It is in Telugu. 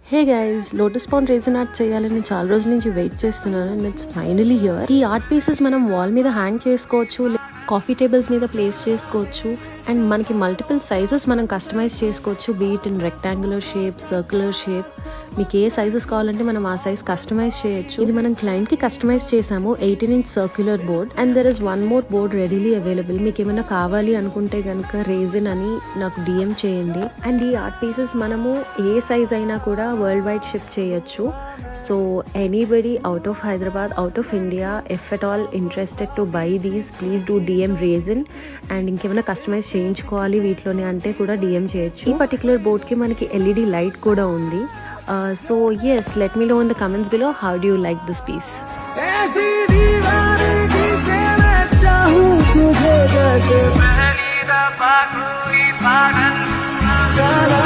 హే guys, lotus pond resin art చేయాలని చాలా రోజుల నుంచి వెయిట్ చేస్తున్నాను అండ్ ఇట్స్ ఫైనలీ హియర్. ఈ ఆర్ట్ పీసెస్ మనం వాల్ మీద హ్యాంగ్ చేసుకోవచ్చు, కాఫీ టేబుల్స్ మీద ప్లేస్ చేసుకోవచ్చు అండ్ మనకి మల్టిపుల్ సైజెస్ మనం కస్టమైజ్ చేసుకోవచ్చు. Be it in rectangular shape, circular shape, మీకు ఏ సైజెస్ కావాలంటే మనం ఆ సైజ్ కస్టమైజ్ చేయొచ్చు. ఇది మనం క్లయింట్ కి కస్టమైజ్ చేసాము 18-inch circular board and there is one more board readily available. మీకు ఏమైనా కావాలి అనుకుంటే కనుక రేజన్ అని నాకు డిఎం చేయండి. అండ్ ఈ ఆర్ట్ పీసెస్ మనము ఏ సైజ్ అయినా కూడా వరల్డ్ వైడ్ షిప్ చేయొచ్చు. So anybody out of Hyderabad, out of India, if at all interested to buy these, please do DM region. And ఇంకేమైనా కస్టమైజ్ చేయించుకోవాలి వీటిలోనే అంటే కూడా డిఎం చేయొచ్చు. ఈ పర్టికులర్ బోర్డ్ కి మనకి ఎల్ఈడి లైట్ కూడా ఉంది. So yes, let me know in the comments below how do you like this piece. ऐसी दीवानगी से मैं चाहूं तुझे जैसे पहली दफा कोई पागल चला